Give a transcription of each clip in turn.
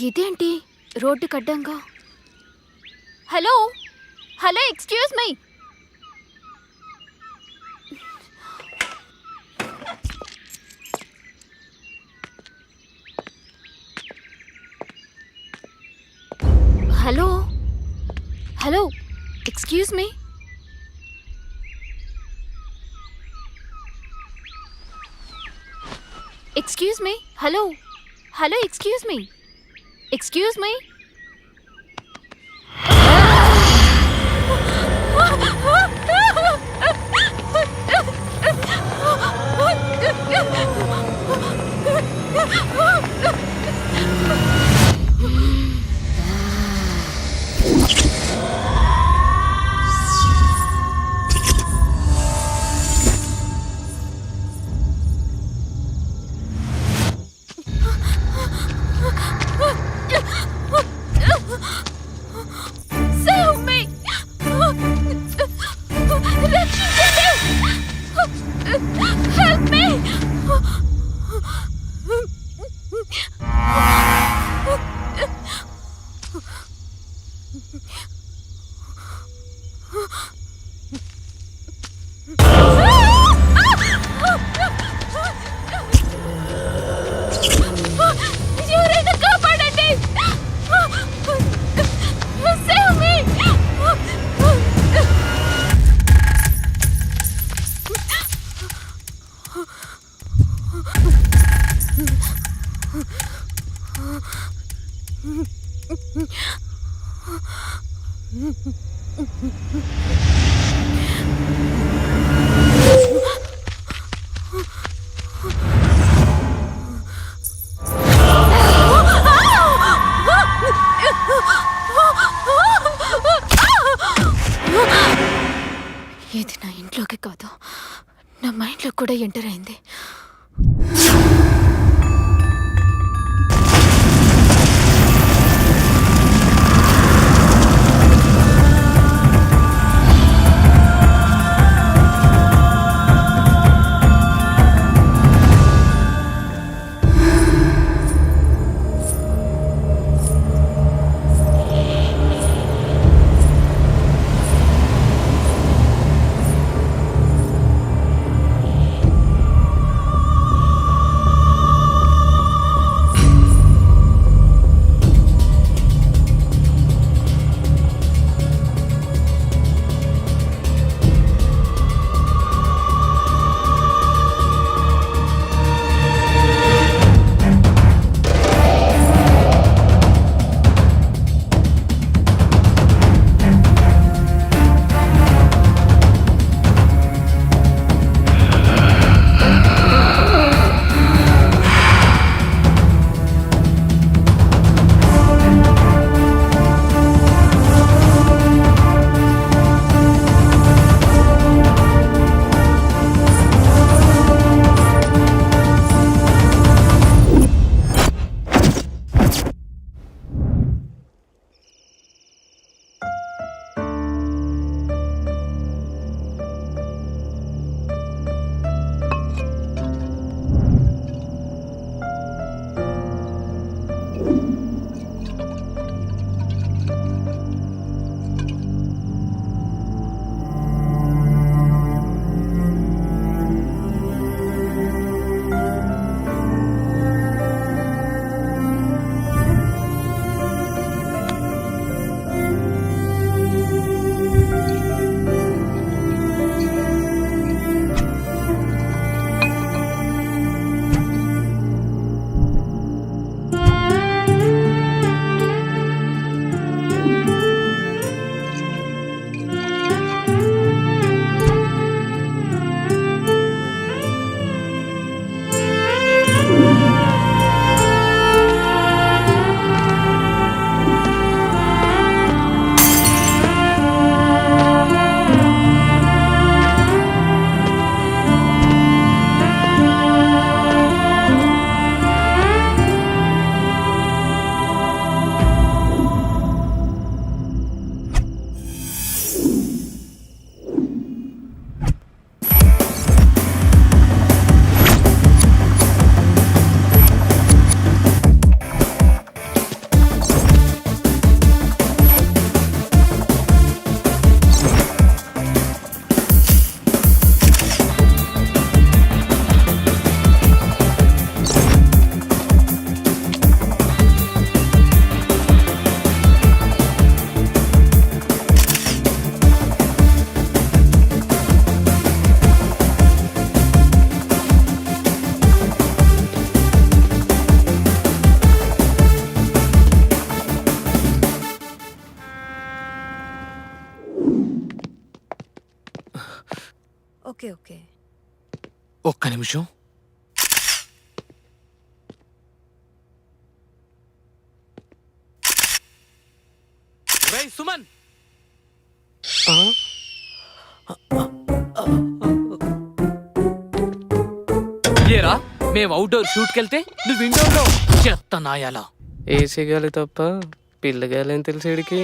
ఇదేంటి రోడ్డు కడ్డంగా? Hello hello excuse me. Hello hello excuse me. Excuse me. Hello hello excuse me. Excuse me. Save me! రక్షించండి! Help me! ఎవరైనా కాపాడండి! Save me! ఇది నా ఇంట్లోకి కాదు, నా మైండ్లో కూడా ఎంటర్ అయింది. Okay okay. ఒక్క నిమిషం. రేయ్ సుమన్, ఏరా మేము అవుట్డోర్ షూట్కి వెళ్తే నువ్వు విండోలో చెత్త నాయాలా? ఏసీ గాలి తప్ప పిల్లగాలి అని తెలిసేడికి.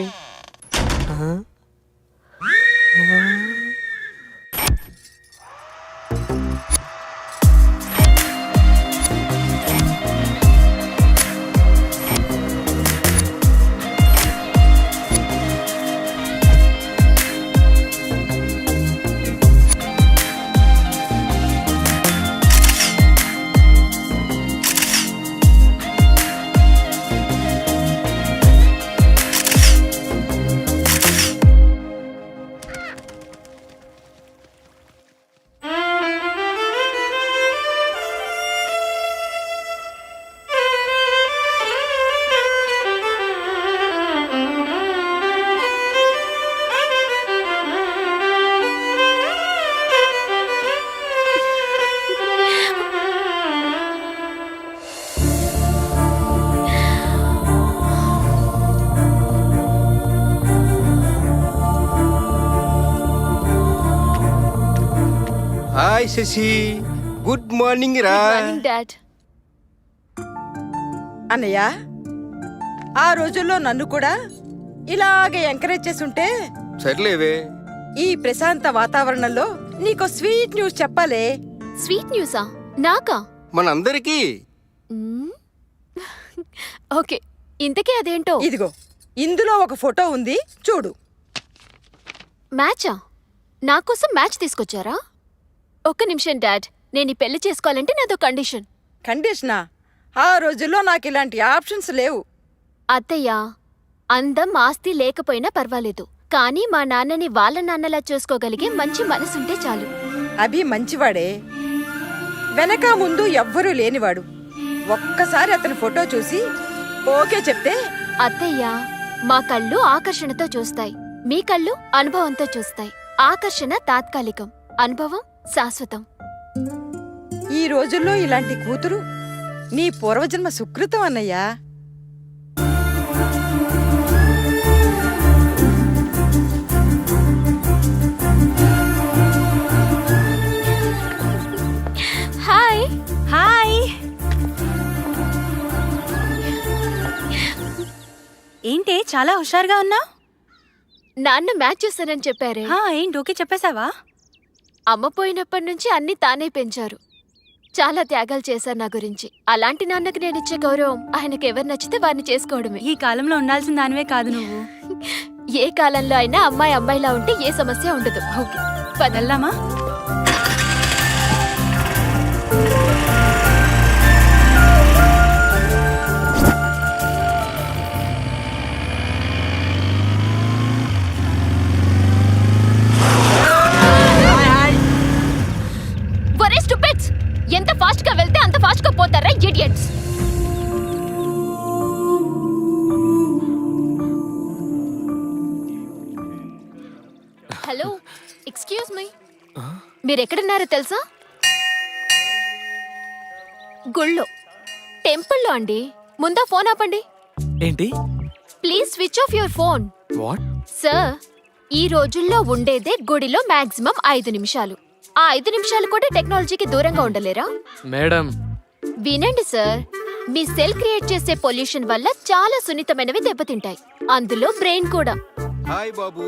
హాయ్ శశి, గుడ్ మార్నింగ్ రా. Morning dad. అన్నయ్య, ఆ రోజుల్లో నన్ను కూడా ఇలాగే ఎంకరేజ్ చేస్తుంటే సర్లేవే. ఈ ప్రశాంత వాతావరణంలో నీకో స్వీట్ న్యూస్ చెప్పాలే. స్వీట్ న్యూసా? నాకా? మనందరికీ. ఓకే, ఇంతకీ అదేంటో? ఇదిగో, ఇందులో ఒక ఫోటో ఉంది, చూడు. మ్యాచా? నా కోసం మ్యాచ్ తీసుకొచ్చారా? ఒక్క నిమిషం డాడ్, నేను ఈ పెళ్లి చేసుకోవాలంటే నాదో కండిషన్. కండిషనా? ఆ రోజుల్లో నాకు ఇలాంటి ఆప్షన్స్ లేవు. అత్తయ్య, అందం ఆస్తి లేకపోయినా పర్వాలేదు, కానీ మా నాన్నని వాళ్ళ నాన్నలా చూసుకోగలిగే మంచి మనసుంటే చాలు. అభి మంచివాడే, వెనక ముందు ఎవ్వరూ లేనివాడు. ఒక్కసారి అతని ఫోటో చూసి ఓకే చెప్తే. అత్తయ్య, మా కళ్ళు ఆకర్షణతో చూస్తాయి, మీ కళ్ళు అనుభవంతో చూస్తాయి. ఆకర్షణ తాత్కాలికం, అనుభవం శాశ్వతం. ఈ రోజుల్లో ఇలాంటి కూతురు నీ పూర్వజన్మ సుకృతం అన్నయ్యా. హాయ్. హాయ్. ఏంటి చాలా హుషారుగా ఉన్నావు? నాన్న మ్యాచ్ చూస్తానని చెప్పారే. ఏంటి ఓకే చెప్పేశావా? అమ్మ పోయినప్పటి నుంచి అన్ని తానే పెంచారు, చాలా త్యాగాలు చేశారు నా గురించి. అలాంటి నాన్నకి నేనిచ్చే గౌరవం ఆయనకి ఎవరు నచ్చితే వారిని చేసుకోవడమే. ఈ కాలంలో ఉండాల్సిన దానివే కాదు నువ్వు. ఏ కాలంలో అయినా అమ్మాయి అమ్మాయిలా ఉంటే ఏ సమస్య ఉండదు. ఓకే, వెళ్దామా? ఒరే స్టూపిడ్స్, ఎంత ఫాస్ట్ గా వెళ్తే అంత ఫాస్ట్ గా పోతారా ఇడియట్స్. హలో, ఎక్స్క్యూజ్ మీ, మీరెక్కడున్నారో తెలుసా? గుళ్ళో, టెంపుల్లో అండి. ముందా ఫోన్ ఆపండి. ఏంటి? Please switch off your phone. What? Sir, ఈ రోజుల్లో ఉండేదే గుడిలో మాక్సిమం 5 నిమిషాలు. ఆ 5 నిమిషాలు కూడా టెక్నాలజీకి దూరంగా ఉండలేరా? మేడం, వినండి సార్, మీ సెల్ క్రియేట్ చేసే పొల్యూషన్ వల్ల చాలా సున్నితమైనవి దెబ్బతింటాయి, అందులో బ్రెయిన్ కూడా. హాయ్ బాబు.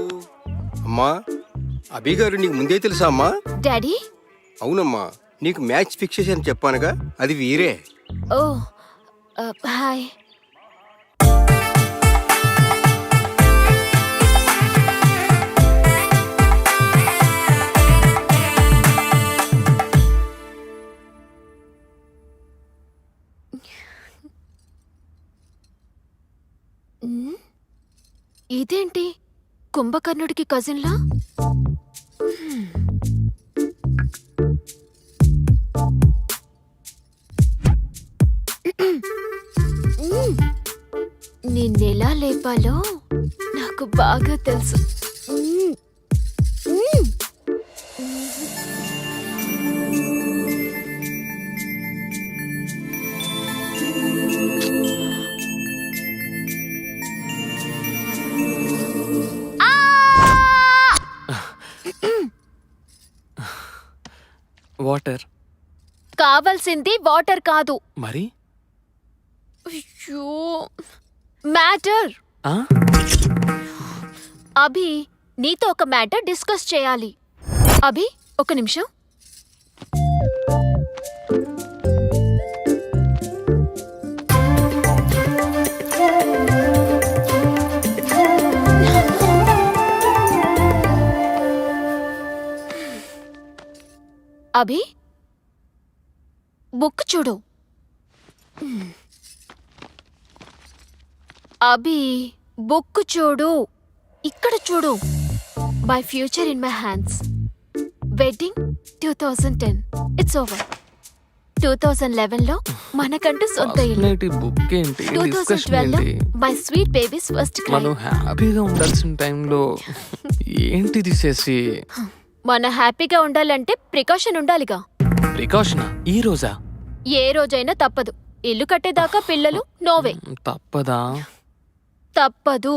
అమ్మా, అభి గారు నీకు ముందే తెలుసా అమ్మా? డాడీ? అవునమ్మా, నీకు మ్యాచ్ ఫిక్స్ చేసి చెప్పానుగా, అది వీరే. ఓ, హాయ్. ఇదేంటి, కుంభకర్ణుడికి కజిన్లా? నిన్నెలా లేపాలో నాకు బాగా తెలుసు. వాటర్. కావాల్సింది వాటర్ కాదు. మరి అయ్యో, మ్యాటర్. ఆ? అభి, నీతో ఒక మ్యాటర్ డిస్కస్ చేయాలి. అభి, ఒక నిమిషం. అభి, బుక్ చూడు. అభి, బుక్ చూడు. ఇక్కడ చూడు. My future in my hands. Wedding 2010. It's over. 2011లో మనకంటూ సొంత ఇల్లు. అసలు ఈ బుక్ ఏంటి, డిస్కషన్ 2012లో ఏంటి? My sweet babies first cry. మనం హ్యాపీగా ఉండాల్సిన టైంలో ఏంటి తీసేసి? మన హ్యాపీగా ఉండాలంటే ప్రికాషన్ ఉండాలిగా. ప్రికాషనా? ఈ రోజా? ఏ రోజైనా తప్పదు. ఇల్లు కట్టేదాకా పిల్లలు నోవే. తప్పదా? తప్పదు.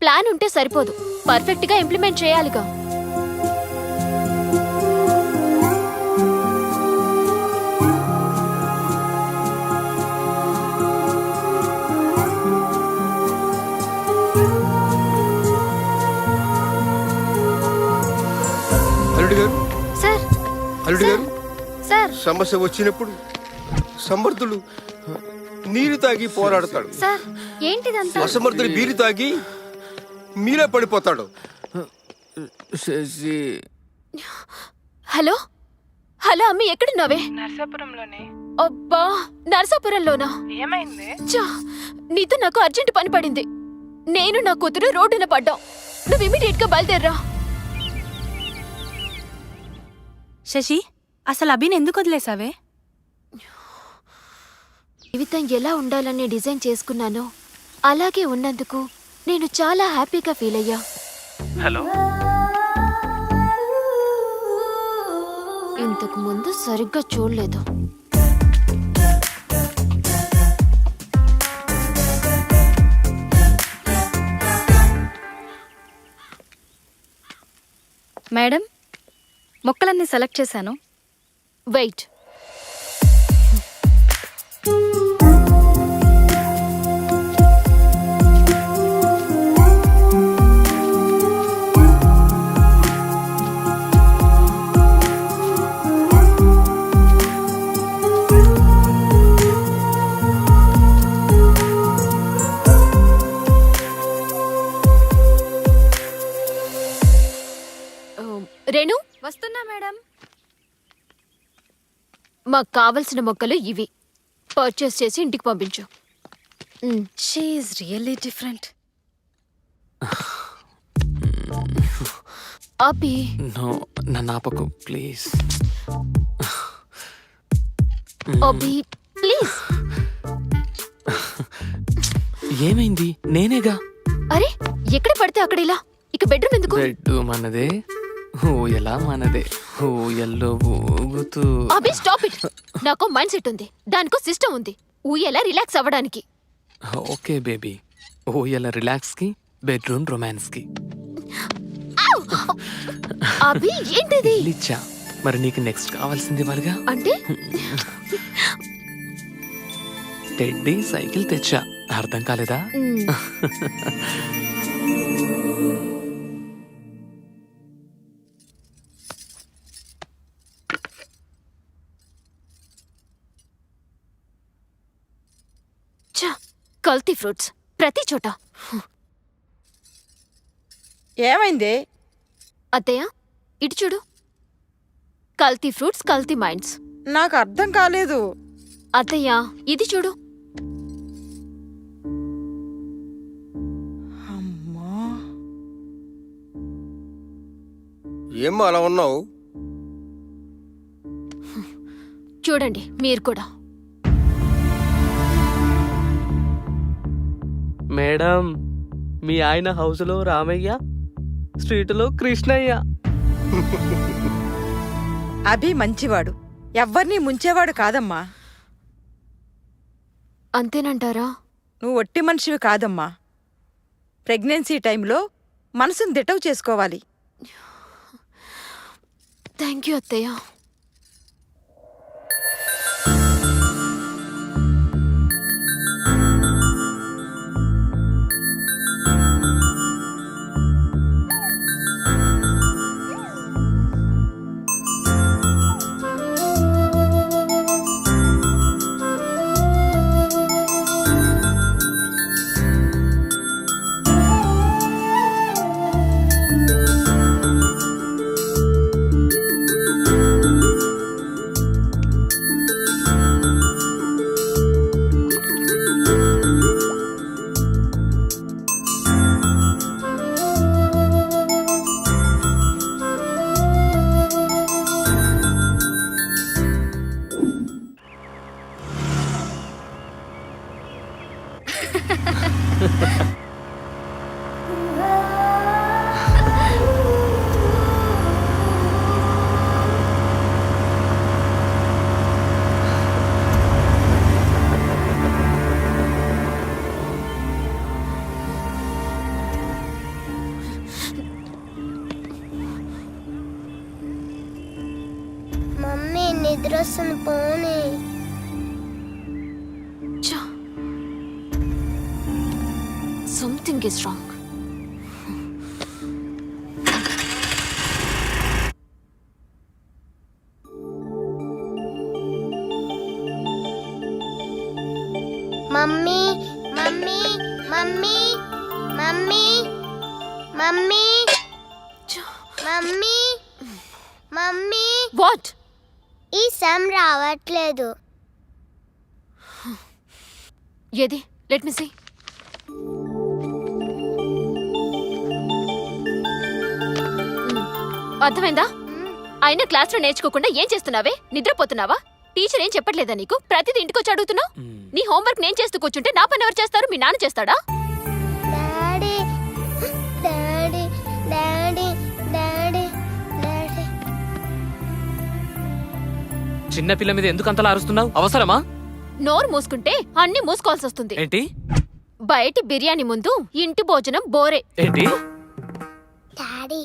ప్లాన్ ఉంటే సరిపోదు, పర్ఫెక్ట్ గా ఇంప్లిమెంట్ చేయాలిగా. అల్లుడు గారు, సార్, అల్లుడు గారు, సార్, సమస్య వచ్చినప్పుడు సమర్థుడు నీరు తాగి పోరాడతాడు. సార్, ఏంటిదంతా? అసమర్థుడు బీరు తాగి మీరే పడిపోతాడు. శశి, హలో హలో, అమ్మి ఎక్కడున్నావే? నర్సాపురంలోనే. అబ్బా, నరసాపురంలోనా? ఏమైంది? చా, నీతో నాకు అర్జెంట్ పని పడింది. నేను నా కూతురు రోడ్డున పడ్డాం. నువ్వు ఇమీడియట్ గా బయలుదేర్రా. శశి, అసలు అభిని ఎందుకు వదిలేసావే? జీవితం ఎలా ఉండాలని డిజైన్ చేసుకున్నానో అలాగే ఉన్నందుకు నేను చాలా హ్యాపీగా ఫీల్ అయ్యా. హలో, ఇంతకు ముందు సరిగ్గా చూడలేదు. మేడం, మొక్కలన్నీ సెలెక్ట్ చేశాను. వెయిట్. రేణు, వస్తున్నా మేడం. మాకు కావలసిన మొక్కలు ఇవి. పర్చేస్ చేసి ఇంటికి పంపించు. She is really different. Abhi, no, నన్ను ఆపకు ప్లీజ్. Abhi, please. ఏమైంది? నేనేగా. అరే, ఎక్కడ పడితే అక్కడ ఇలా. ఇక బెడ్రూమ్ ఎందుకు? బెడ్ మనదే, ఊయలా మనదే. ఊయల్లో ఊగుతూ. అభి, స్టాప్ ఇట్. నాకు మైండ్ సెట్ ఉంది, దానికో సిస్టమ్ ఉంది. ఊయలా రిలాక్స్ అవ్వడానికి. ఓకే బేబీ, ఊయల రిలాక్స్ కి, బెడ్రూమ్ రొమాన్స్ కి. అభి, ఏంటిది? ఇచ్చా, మరి నీకు నెక్స్ట్ కావాల్సింది వాళ్ళగా. అంటే టెడ్డీ సైకిల్ తెచ్చా, అర్థం కాలేదా? కల్తీ ఫ్రూట్స్ ప్రతి చోట. ఏమైంది? అత్తయ్య, ఇటు చూడు. కల్తీ ఫ్రూట్స్, కల్తీ మైండ్స్. నాకు అర్థం కాలేదు. అత్తయ్య, ఇది చూడు. అమ్మా, ఏమ్మా అలా ఉన్నావు? చూడండి మీరు కూడా. మేడం, మీ ఆయన హౌస్లో రామయ్య, స్ట్రీట్లో కృష్ణయ్య. అభి మంచివాడు, ఎవ్వరినీ ముంచేవాడు కాదమ్మా. అంతేనంటారా? నువ్వు ఒట్టి మనిషివి కాదమ్మా. ప్రెగ్నెన్సీ టైంలో మనసును దిటవు చేసుకోవాలి. థ్యాంక్ యూ అత్తయ్య. మమ్మీ నిద్ర వస్తుంది పోనీ. Something is wrong. Mummy mummy mummy mummy mummy mummy mummy what? ఈ సమ్ రావట్లేదు. ఏది? Let me see. అర్థమైందా? అయినా క్లాస్లో నేర్చుకోకుండా ఏం చేస్తున్నావే? నిద్రపోతున్నావా? టీచర్ ఏం చెప్పట్లేదా నీకు? ప్రతిదీ ఇంటికొచ్చి అడుగుతున్నావు. నీ హోంవర్క్ నేను చేస్తూ కూర్చుంటే నా పని ఎవరు చేస్తారు? మీ నాన్న చేస్తాడా? Daddy daddy daddy daddy daddy. చిన్న పిల్ల మీద ఎందుకు అంతలా అరుస్తున్నావు? అవసరమా? నోరు మూసుకుంటే అన్ని మూసుకోవాల్సి వస్తుంది. ఏంటి బయటి బిర్యానీ ముందు ఇంటి భోజనం బోరే. ఏంటి? డాడీ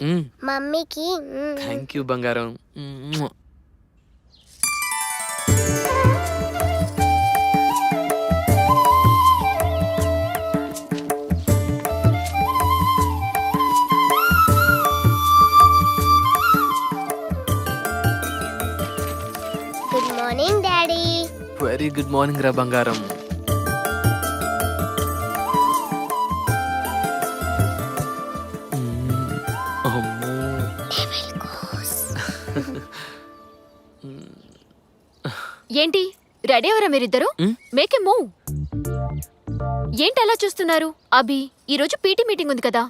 మమ్మీకి థ్యాంక్ యూ బంగారం. Good morning daddy. Very good morning రా బంగారం. అమ్మో. ఏంటి రెడీ ఎవరా మీరిద్దరు? Make a move. ఏంటి అలా చూస్తున్నారు? అభి, ఈరోజు పీటీ మీటింగ్ ఉంది కదా.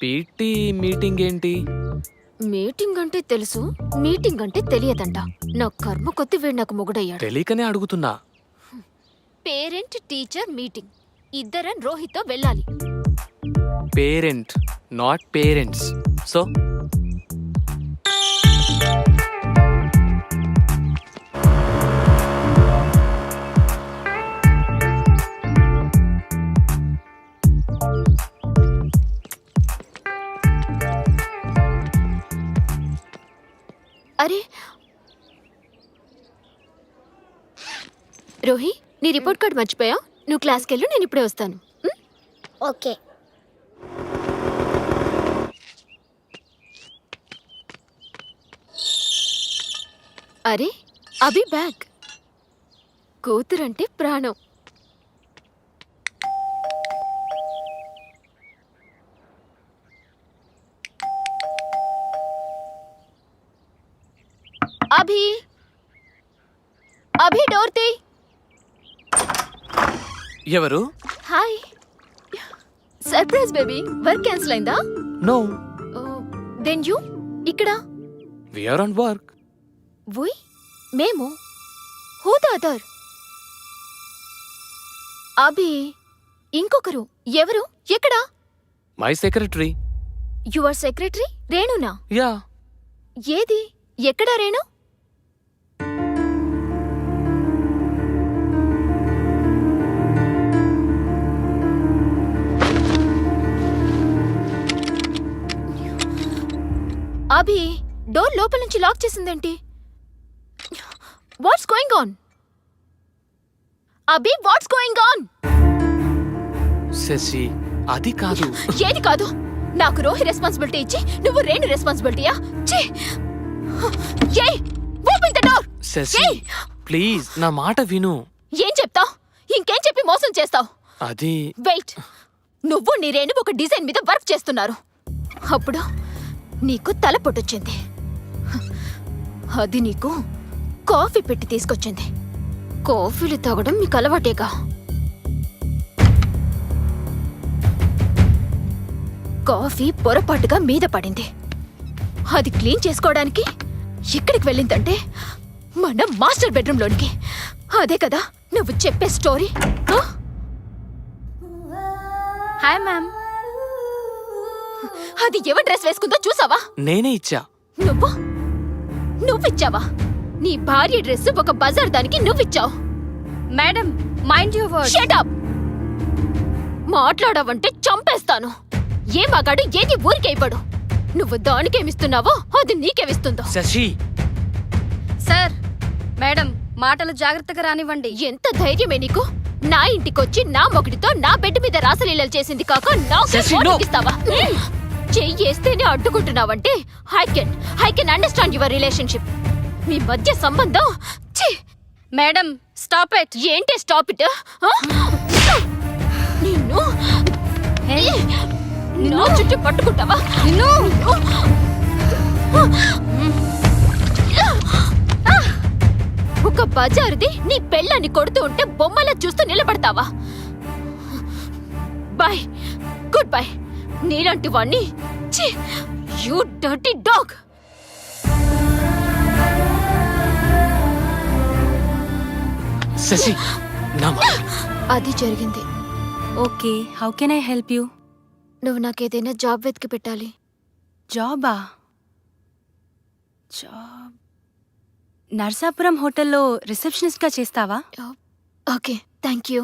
పీటీ మీటింగ్ ఏంటి? మీటింగ్ అంటే తెలుసు, మీటింగ్ అంటే తెలియదంట. నా కర్మ కొద్ది వీడు నాకు మొగుడయ్యాడు. తెలియకనే అడుగుతున్నా. Parent teacher meeting. ఇద్దరం రోహిత్తో వెళ్ళాలి. Parent not parents. సో అరే రోహి, నీ రిపోర్ట్ కార్డ్ మర్చిపోయా? నువ్వు క్లాస్కి వెళ్ళు, నేను ఇప్పుడే వస్తాను. ఓకే. అరే అభి బ్యాగ్. కూతురంటే ప్రాణం. అభి, అభి డోర్ తీ. ఎవరు? Hi. Surprise baby. Work cancel అయిందా? నో. దెన్ యూ ఇక్కడ? We are on work. We? మేము? Who the other? అభి, ఇంకొకరు. ఎవరు? ఎక్కడ? My secretary. యువర్ సెక్రటరీ రేణునా? యా. ఏది? ఎక్కడ రేణు? అభి, డోర్ లోపల నుంచి లాక్ చేసిందేంటి? What's going on? Abhi, what's going on? Shashi, అది కాదు. ఏది కాదు? నాకు రోహి రెస్పాన్సిబిలిటీ ఇచ్చి నువ్వు రేణు రెస్పాన్సిబిలిటీయా? Open the door. Shashi please నా మాట విను. ఏం చెప్తావ్? ఇంకేం చెప్పి మోసం చేస్తావ్? అది వెయిట్. నువ్వు నీ రేణు ఒక డిజైన్ మీద వర్క్ చేస్తున్నారు. అప్పుడు నీకు తల పొట్టొచ్చింది. అది నీకు కాఫీ పెట్టి తీసుకొచ్చింది. కాఫీలు తాగడం మీకు అలవాటేగా. కాఫీ పొరపాటుగా మీద పడింది. అది క్లీన్ చేసుకోవడానికి ఎక్కడికి వెళ్ళిందంటే మన మాస్టర్ బెడ్రూమ్ లోనికి. అదే కదా నువ్వు చెప్పే స్టోరీ. Hi ma'am. అది ఎవరి డ్రెస్ వేసుకుందో చూసావా? నేనే ఇచ్చా. నువ్విచ్చావా? నీ భార్య డ్రెస్ ఒక బజార్ దానికి నువ్విచ్చావు. Madam mind your words. Shut up. మాట్లాడావంటే చంపేస్తాను. ఏ మగాడు ఏది ఊరికే ఇవ్వడు. నువ్వు దానికేమిస్తున్నావో అది నీకేమిస్తుందో. శశి, సార్ మేడం మాటలు జాగ్రత్తగా రానివ్వండి. ఎంత ధైర్యమే నీకు? నా ఇంటికొచ్చి నా మొగుడితో నా బెడ్ మీద రాసలీలలు చేసింది కాక శశి, no. ఇస్తావా? చెయ్యేస్తేనే అడ్డుకుంటున్నావంటే I can understand your relationship. మీ మధ్య సంబంధం ఛీ! Madam stop it. ఏంటి స్టాప్ ఇట్? నిన్ను నిన్ను చుట్టూ పట్టుకుంటావా? నిన్ను ఒక బజారుది నీ పెళ్ళాన్ని కొడుతూ ఉంటే బొమ్మలా చూస్తూ నిలబడతావా? Bye, good bye. నీలాంటి వాణ్ణి యూ డర్టీ డాగ్. శశి, నా అది జరిగింది. Okay, how can I help you? నువ్వు నాకేదైనా జాబ్ వెతికి పెట్టాలి. జాబా? జాబ్ నర్సాపురం హోటల్లో రిసెప్షనిస్ట్గా చేస్తావా? Okay, thank you.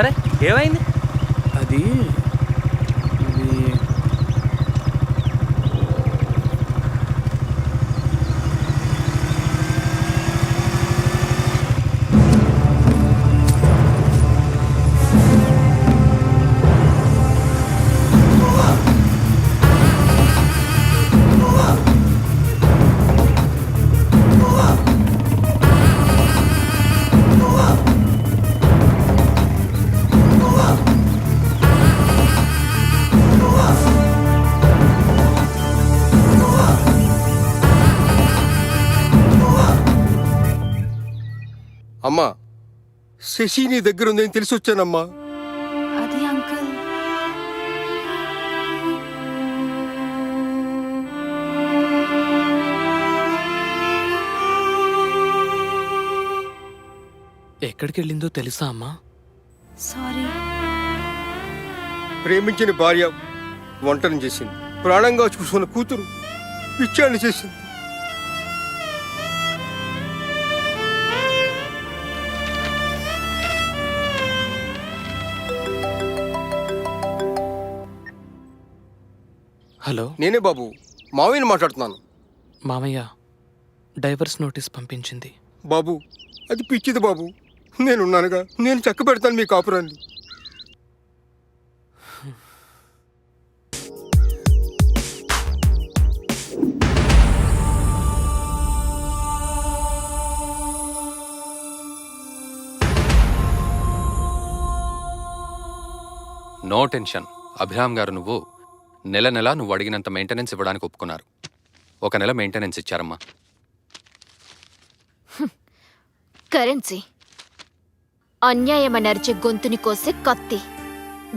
అరే ఏమైంది? అది అమ్మా, శశి నీ దగ్గర ఉందని తెలిసి వచ్చానమ్మా. అది అంకుల్. ఎక్కడికి వెళ్ళిందో తెలుసా అమ్మా? సారీ. ప్రేమించిన భార్య వంటను చేసింది, ప్రాణంగా చూసుకున్న కూతురు పిచ్చాన్ని చేసింది. హలో, నేనే బాబు, మావయ్యని మాట్లాడుతున్నాను. మామయ్య డైవర్స్ నోటీస్ పంపించింది. బాబు, అది పిచ్చిది బాబు. నేనున్నానుగా, నేను చక్క పెడతాను మీ కాపురాన్ని. No tension. అభిరామ్ గారు నువ్వు నెల నువ్వు అడిగినంత మెయింటెనెన్స్ ఇవ్వడానికి ఒప్పుకున్నారు. 1 నెల మెయింటెనెన్స్ ఇచ్చారమ్మా. కరెన్సీ అన్యాయమని అరిచే గొంతుని కోసే కత్తి.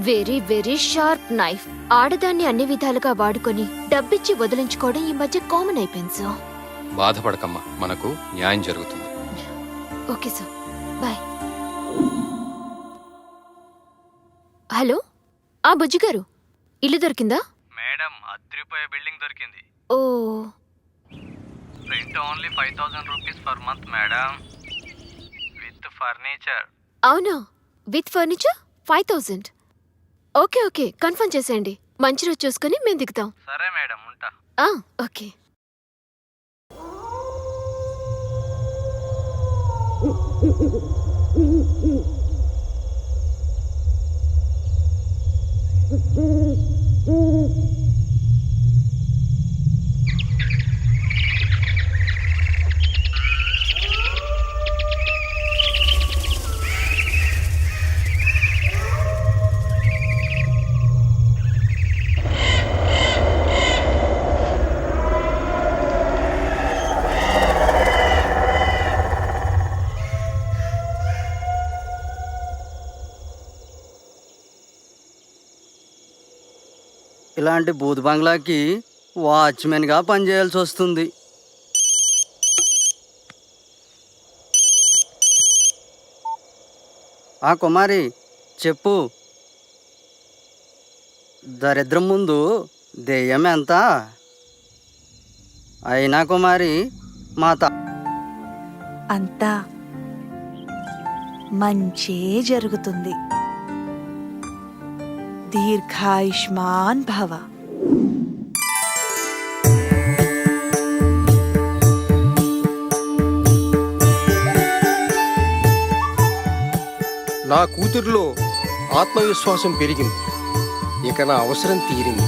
Very very sharp knife. ఆడదాన్ని అన్ని విధాలుగా వాడుకొని డబ్బిచ్చి వదిలించుకోవడం ఈ మధ్య కామన్ అయిపోయింది సార్. బాధపడకమ్మా, మనకు న్యాయం జరుగుతుంది. Okay sir, bye. హలో, ఆ బుజ్జి గారు, ఇల్లు దొరికిందా? మేడం, అద్రిపోయే బిల్డింగ్ దొరికింది. Oh, rent only 5000 rupees per month madam, with furniture. అవునా? With furniture 5000. Okay okay, confirm చేసేయండి. మంచి రోజు చూసుకుని మేము దిగుతాం. సరే మేడం, ఉంటా. ఓకే. ఇలాంటి బూత్ బంగ్లాకి వాచ్మెన్గా పనిచేయాల్సి వస్తుంది. ఆ కుమారి చెప్పు, దరిద్రం ముందు దెయ్యం ఎంత? అయినా కుమారి మా అంతా మంచే జరుగుతుంది. దీర్ఘాయుష్మాన్ భవ. నా కూతురులో ఆత్మవిశ్వాసం పెరిగింది. ఇక నా అవసరం తీరింది.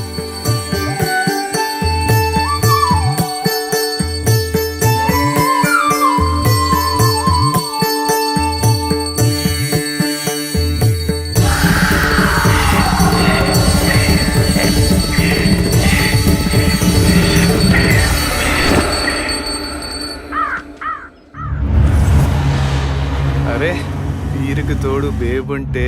అరే వీరికి తోడు బేబుంటే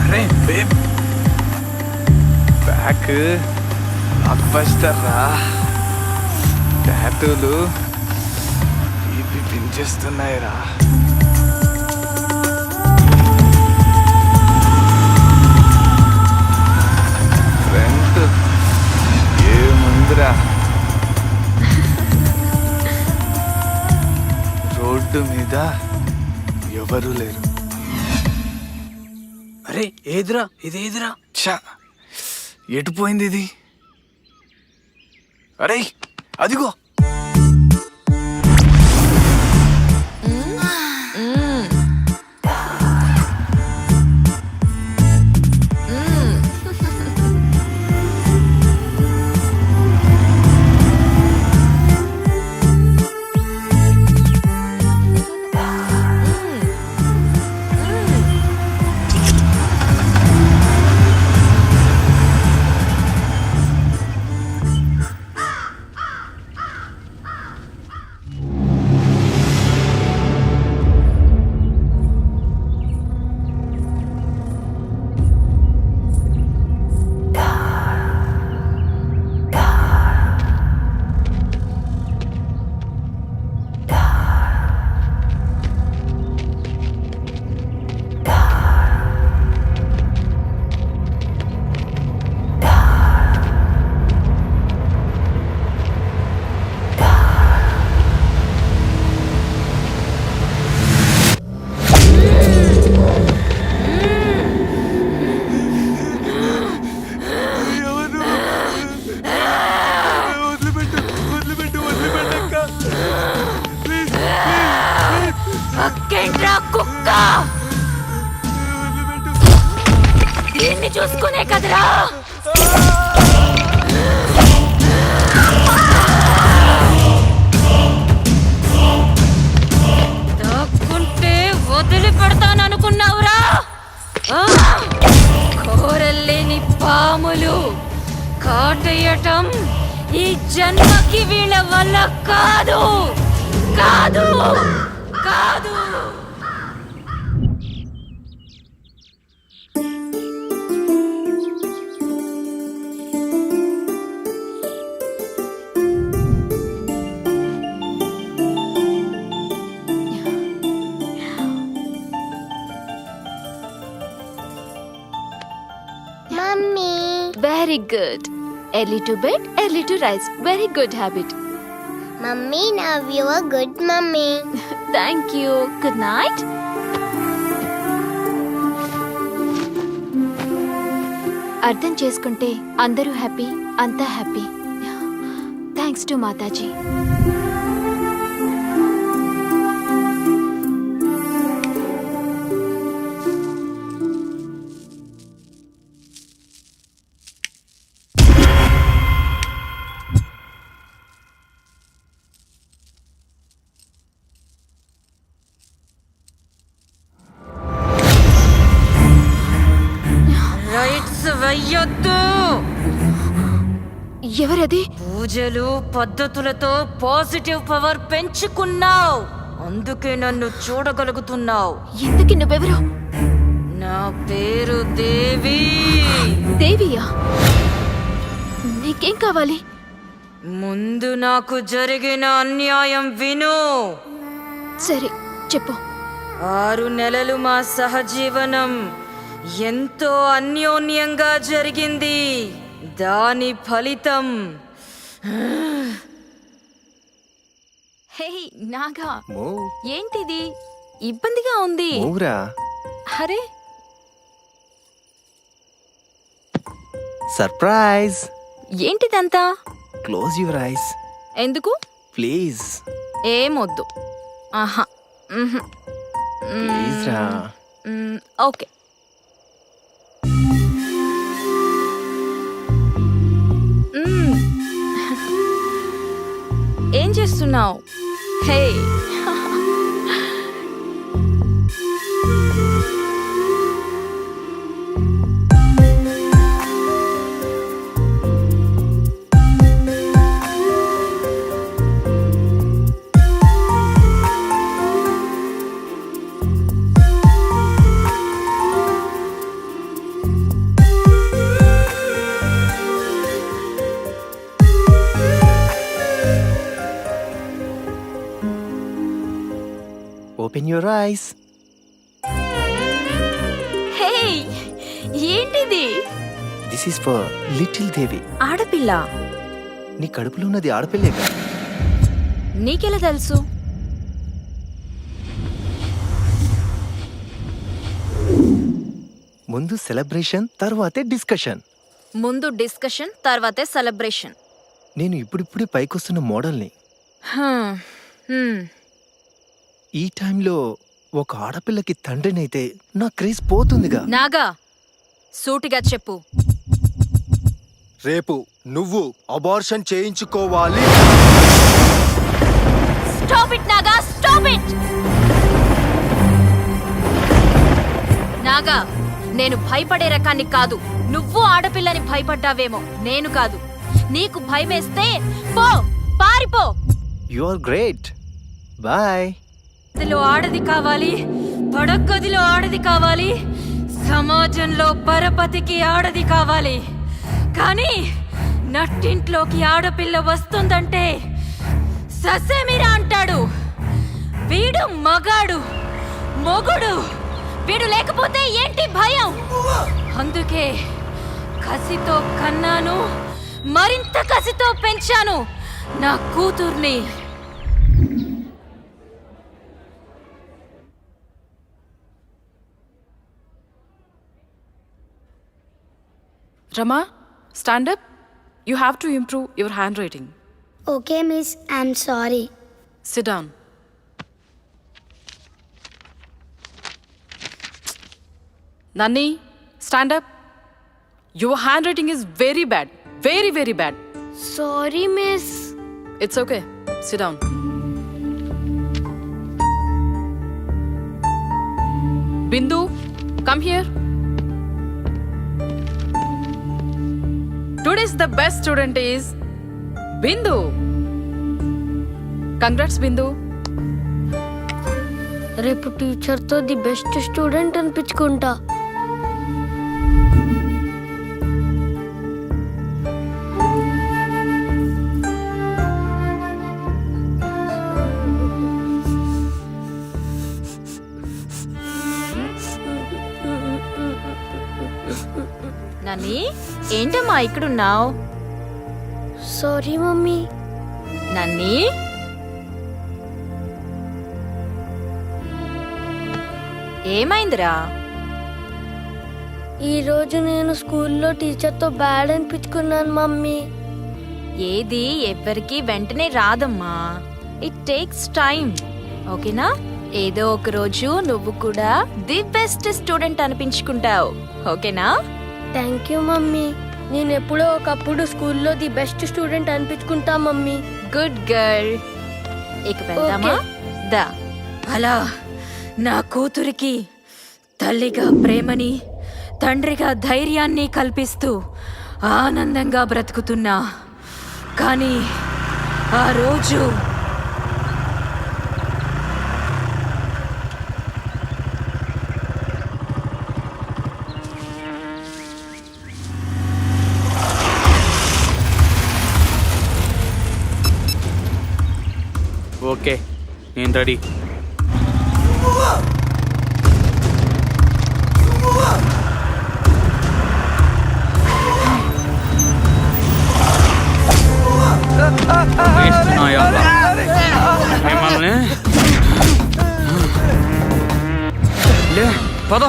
అరే బేబ్ బ్యాక్ బ్లాక్ బస్టర్ రా. టాటూలు బీపీ పెంచేస్తున్నాయి రా. రోడ్డు మీద ఎవరు లేరు. అరే ఏదిరా ఇదేదిరా? ఛా, ఎటు పోయింది ఇది? అరే అదిగో. కుక్క దీన్ని చూసుకునే కదరా. దాక్కుంటే వదిలి పెడతాననుకున్నావురా? కోరల్లేని పాములు కాటేయటం ఈ జన్మకి వీళ్ళ వల్ల కాదు కాదు కాదు. Mummy. Very good. Early to bed, early to rise. Very good habit. Mummy, now you are good mummy. Thank you. Good night. అర్థం చేసుకుంటే అందరూ హ్యాపీ, అంతా హ్యాపీ. Thanks to Mataji. వెయ్యొద్దు. ఎవరది? పూజలు పద్ధతులతో పాజిటివ్ పవర్ పెంచుకున్నావు. అందుకే నన్ను చూడగలుగుతున్నావు. ఎందుకు నువ్వెవరు? నా పేరు దేవి. దేవియా? నీకేం కావాలి? ముందు నాకు జరిగిన అన్యాయం విను. సరే చెప్పు. 6 నెలలు మా సహజీవనం ఎంతో అన్యోన్యంగా జరిగింది. దాని ఫలితం హే నాగా, ఏంటిది? ఇబ్బందిగా ఉంది. అరే సర్ప్రైజ్. ఏంటిదంతా? క్లోజ్ యువర్ ఐస్ ఎందుకు? ప్లీజ్. ఏమొద్దు. ఆహా. ప్లీజ్ రా. ఓకే. ఏం చేస్తున్నావు? హే ఓపెన్ యువర్ ఐస్. హే ఏంటిది? దిస్ ఈస్ ఫర్ లిటిల్ దేవి. ఆడపిల్ల? నీ కడుపులో ఉన్నది ఆడపిల్లే కదా. నీకెలా తెలుసు? ముందు సెలబ్రేషన్ తర్వాతే డిస్కషన్. ముందు డిస్కషన్ తర్వాతే సెలబ్రేషన్. నేను ఇప్పుడిప్పుడే పైకొస్తున్న మోడల్ని. ఈ టైంలో ఒక ఆడపిల్లకి తండ్రినైతే నా క్రేజ్ పోతుందిగా. నాగా, సూటిగా చెప్పు. రేపు నువ్వు అబార్షన్ చేయించుకోవాలి. Stop it Naga, stop it. Naga, నేను భయపడే రకాన్ని కాదు. నువ్వు ఆడపిల్లని భయపడ్డావేమో, నేను కాదు. నీకు భయమేస్తే పో, పారిపో. You are great. బాయ్. గదిలో ఆడది కావాలి, పడగదిలో ఆడది కావాలి, సమాజంలో పరపతికి ఆడది కావాలి. కానీ నట్టింట్లోకి ఆడపిల్ల వస్తుందంటే ససేమిరా అంటాడు. వీడు మగాడు, మొగుడు. వీడు లేకపోతే ఏంటి భయం? అందుకే కసితో కన్నాను, మరింత కసితో పెంచాను నా కూతుర్ని. Rama, stand up. You have to improve your handwriting. Okay, miss. I'm sorry. Sit down. Nani, stand up. Your handwriting is very bad. Very, very bad. Sorry, miss. It's okay. Sit down. Bindu, come here. Today's the best student is Bindu. Congrats, Bindu. రేపు టీచర్తో the best student అనిపించుకుంటా. నని, ఏంటమ్మా ఇక్కడున్నావు? Sorry mummy. నన్ని, ఏమైందిరా? ఈరోజు నేను స్కూల్లో టీచర్తో bad అనిపించుకున్నాను mummy. ఏది ఎవ్వరికి వెంటనే రాదమ్మా. It takes time. ఓకేనా? ఏదో ఒక రోజు నువ్వు కూడా ది బెస్ట్ స్టూడెంట్ అనిపించుకుంటావు. ఓకేనా? Thank you mummy. నేను ఎప్పుడో ఒకప్పుడు స్కూల్లో ది బెస్ట్ స్టూడెంట్ అనిపించుకుంటా మమ్మీ. Good girl. ఇక వెళ్దామా? దా. అలా నా కూతురికి తల్లిగా ప్రేమని, తండ్రిగా ధైర్యాన్ని కల్పిస్తూ ఆనందంగా బ్రతుకుతున్నా. కానీ ఆ రోజు ఓకే నేను రెడీ. మిమ్మల్ని లే పద.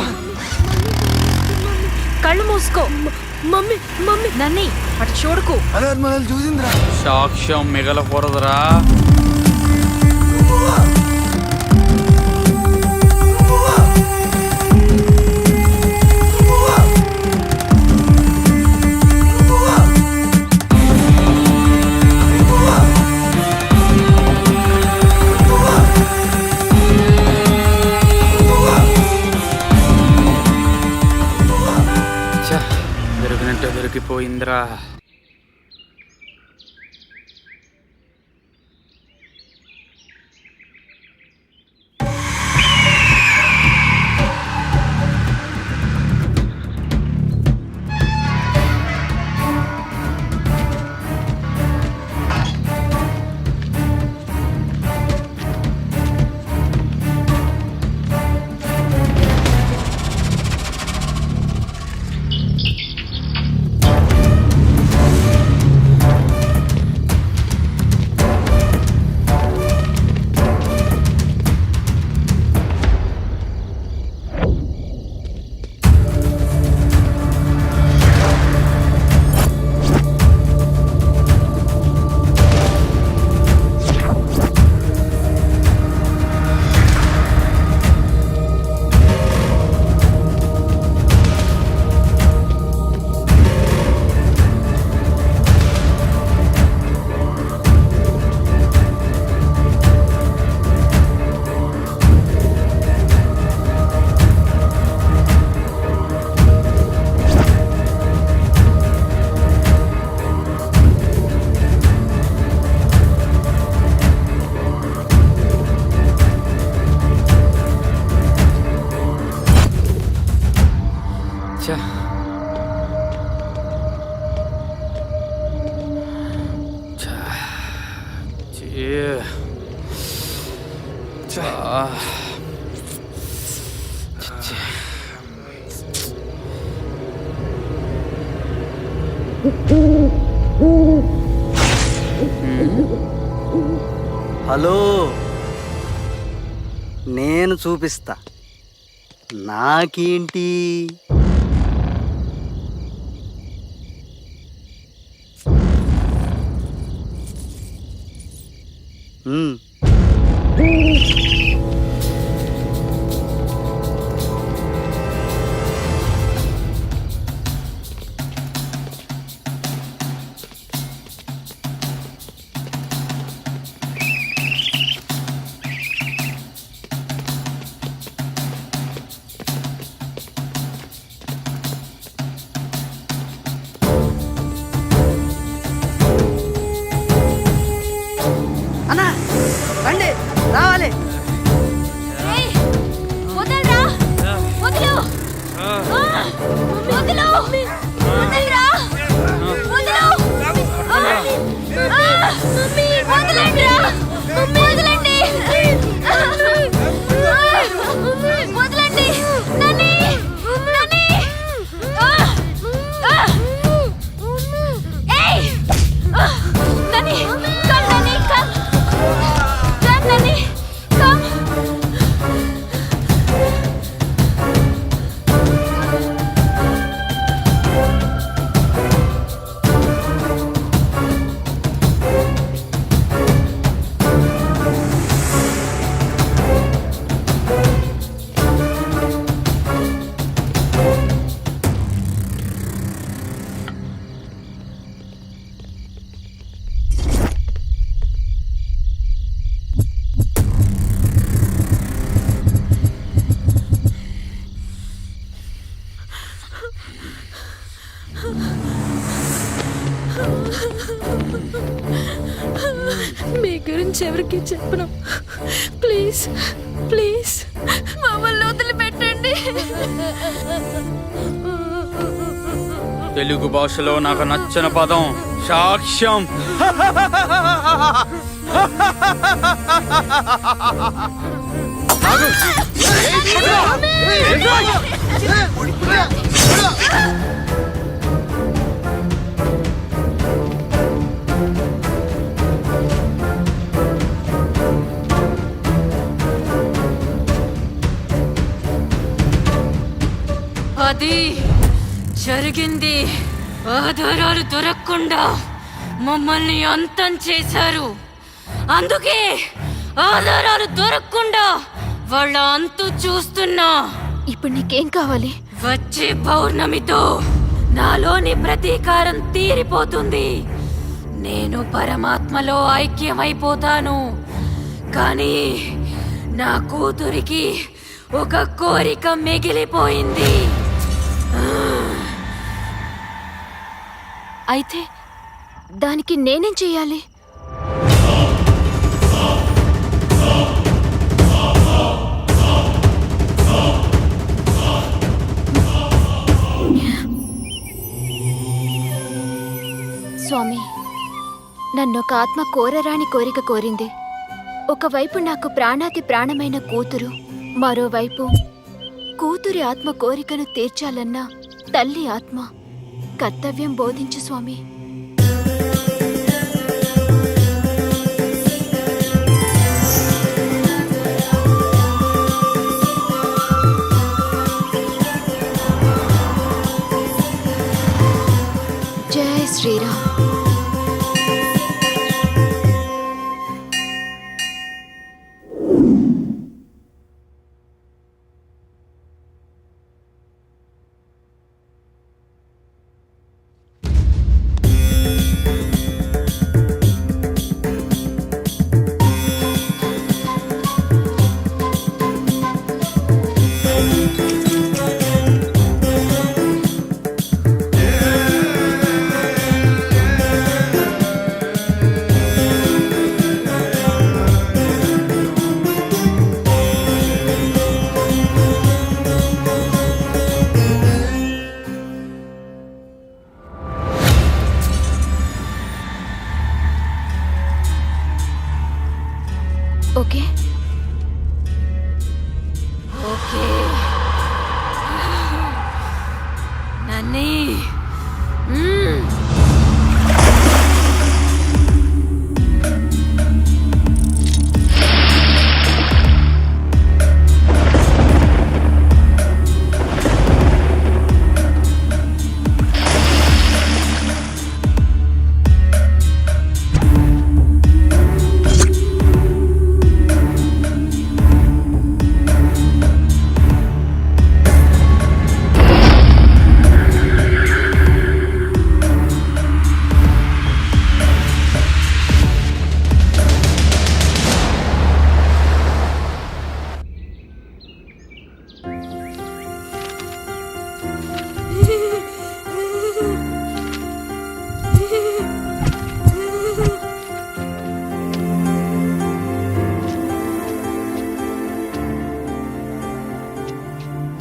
కళ్ళు మూసుకో. మమ్మీ మమ్మీ నన్ని అటు చూడకు. సాక్ష్యం మిగలకూడదురా. దొరికినట్టే దొరికిపోయిందిరా. హలో, నేను చూపిస్తా నాకేంటి. అన్నా రండి, రావాలి. వదలరా, వదలు, వదలు, వదలరా, వదలు, వదలండిరా, వదలండి, వదలండి, నన్ను, ఏయ్, నన్ను, కమ్, నన్ను, కమ్, నన్ను, కమ్. మీ గురించి ఎవరికి చెప్పను. ప్లీజ్ ప్లీజ్ మమ్మల్ని వదిలిపెట్టండి. తెలుగు భాషలో నాకు నచ్చిన పదం సాక్ష్యం. అది జరిగింది. ఆధారాలు దొరకకుండా మమ్మల్ని అంతం చేశారు. అందుకే ఆధారాలు దొరకకుండా వాళ్ళ అంతు చూస్తున్నా. ఇప్పుడు నీకేం కావాలి? వచ్చే పౌర్ణమితో నాలోని ప్రతీకారం తీరిపోతుంది. నేను పరమాత్మలో ఐక్యమైపోతాను. కానీ నా కూతురికి ఒక కోరిక మిగిలిపోయింది. అయితే దానికి నేనేం చెయ్యాలి? స్వామి, నన్నొక ఆత్మ కోరరాని కోరిక కోరింది. ఒకవైపు నాకు ప్రాణాతి ప్రాణమైన కూతురు, మరోవైపు కూతురి ఆత్మ కోరికను తీర్చాలన్న తల్లి ఆత్మ. కర్తవ్యం బోధించు స్వామి. జై శ్రీరామ్. ఓకే ఓకే నన్నీ.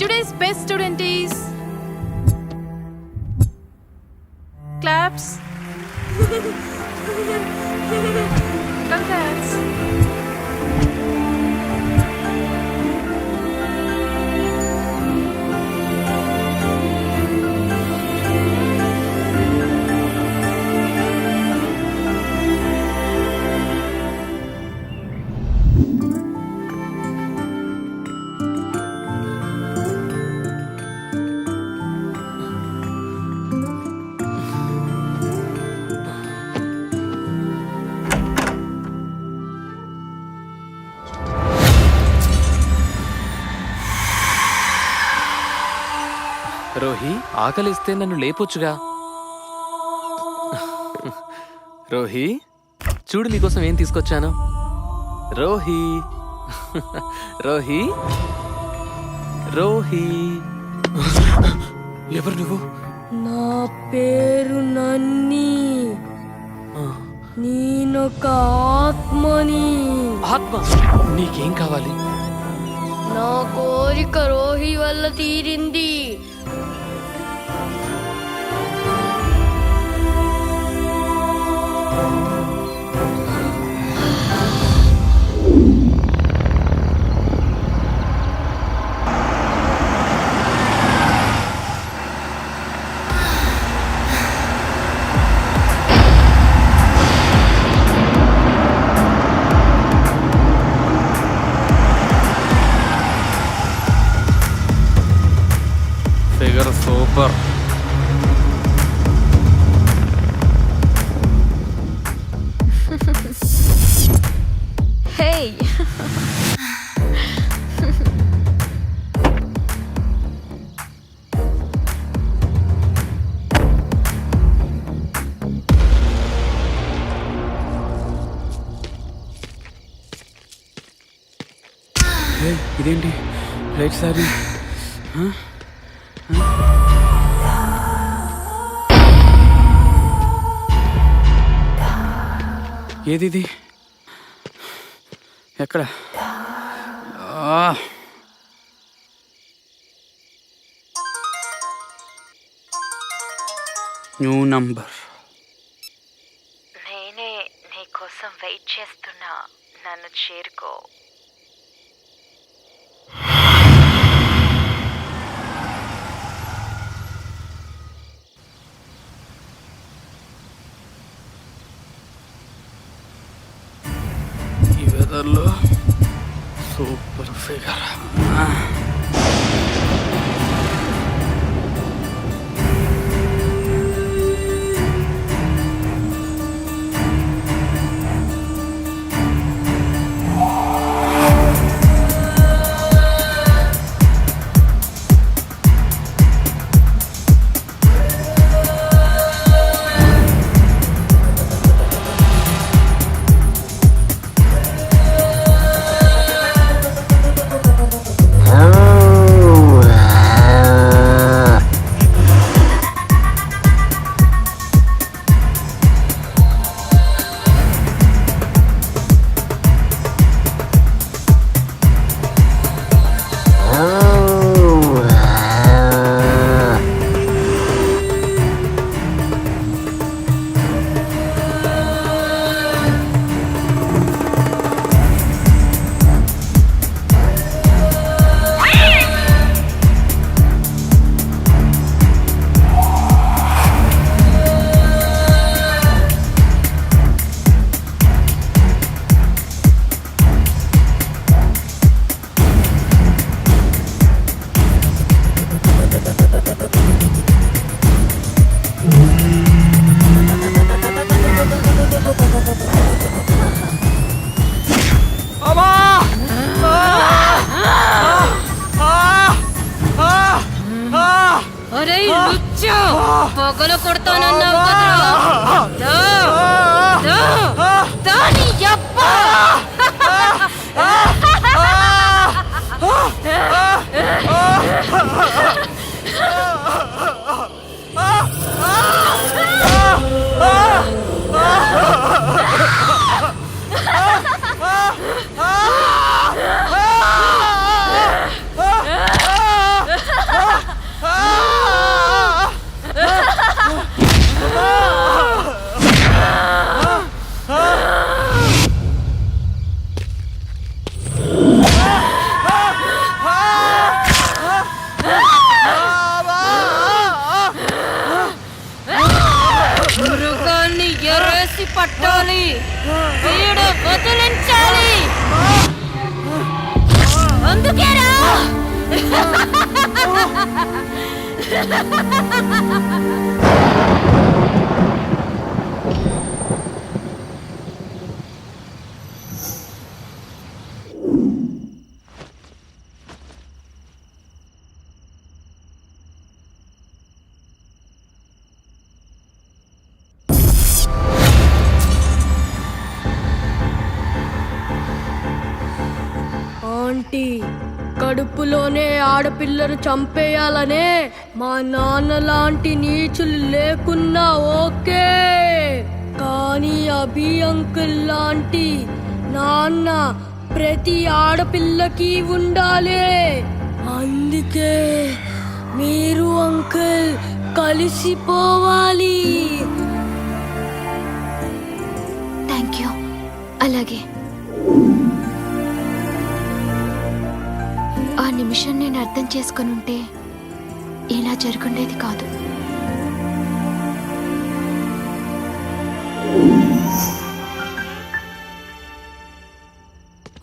Today's best student is claps. Congrats. Rohi, ఆకలిస్తే నన్ను లేపొచ్చుగా. రోహి, చూడు నీకోసం ఏం తీసుకొచ్చాను. రోహి, రోహి, రోహి. ఎవరు నువ్వు? నా పేరు నన్ని. నేనొక ఆత్మని. ఆత్మ? నీకేం కావాలి? నా కోరిక రోహి వల్ల తీరింది. Figure super. హే ఇదేంటి రైట్ సారీ? ఏది ఎక్కడ? New number. నేనే నీ కోసం వెయిట్ చేస్తున్నా, నన్ను చేరుకో. ఈ వెదర్లో సూపర్ ఫిగర్. అరే లుచ్చా, పొగలు కొడతానన్నావు కదరా. దాని యబ్బా. మృగాన్ని ఎరేసి పట్టాలి, పీడ వదిలించాలి. అందుకేరా ఆంటీ, కడుపులోనే ఆడపిల్లలు చంపేయాలనే మా నాన్న లాంటి నీచులు లేకున్నా ఓకే, కానీ అభి అంకుల్ లాంటి నాన్న ప్రతి ఆడపిల్లకి ఉండాలి. అందుకే మీరు అంకుల్ కలిసిపోవాలి. అలాగే. ఆ నిమిషం నేను అర్థం చేసుకొని ఉంటే ఇలా జరుగుండేది కాదు.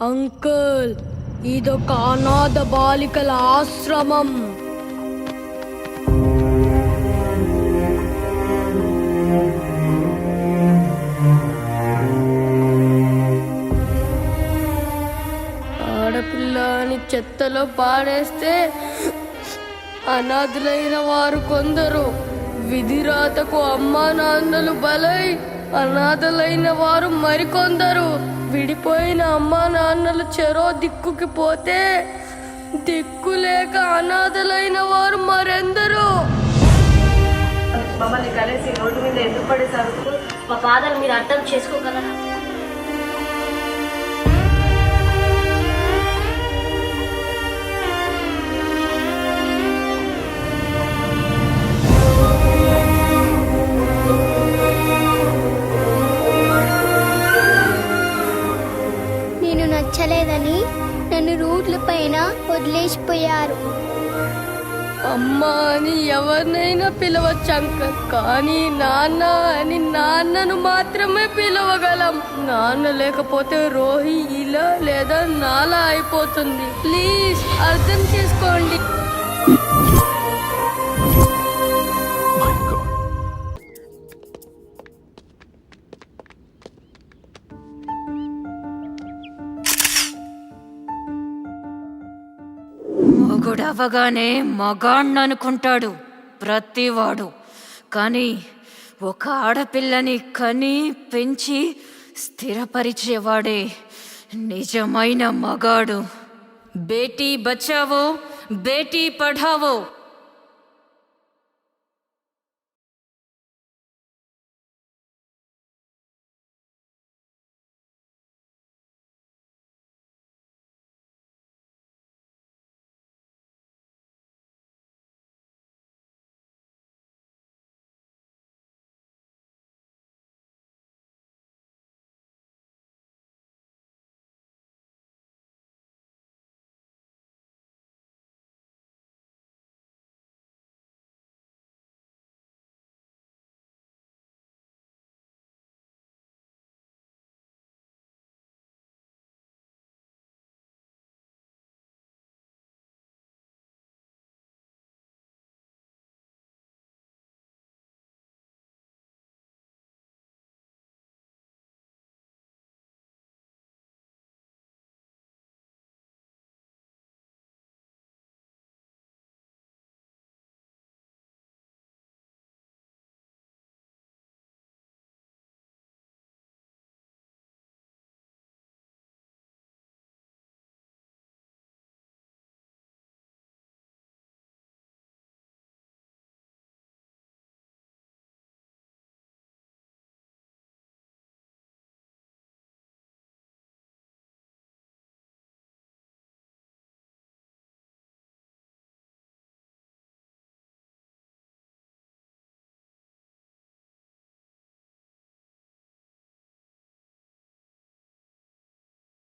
అంకుల్, ఇదొక అనాథ బాలికల ఆశ్రమం. ఆడపిల్ల అని చెత్తలో పాడేస్తే అనాథులైన వారు కొందరు, విధిరాతకు అమ్మా నాన్నలు బలై అనాథలైన వారు మరికొందరు. విడిపోయిన అమ్మా నాన్నలు చెరో దిక్కుకి పోతే దిక్కు లేక అనాథలైన వారు మరెందరూ. మమ్మల్ని కలిసి రోడ్డు మీద ఎందుకు పడేశారు? మా బాధలు మీరు అర్థం చేసుకోగలరా? నేను నచ్చలేదని నన్ను రూట్ల పైన వదిలేసిపోయారు. అమ్మా అని ఎవరినైనా పిలవచ్చు అంకల్, కానీ నాన్న అని నాన్నను మాత్రమే పిలవగలం. నాన్న లేకపోతే రోహి ఇలా లేదా నాలా అయిపోతుంది. ప్లీజ్ అర్థం చేసుకోండి. మొగుడవగానే మగాణ్ణనుకుంటాడు ప్రతివాడు, కానీ ఒక ఆడపిల్లని కని పెంచి స్థిరపరిచేవాడే నిజమైన మగాడు. బేటీ బచావో బేటీ పఢావో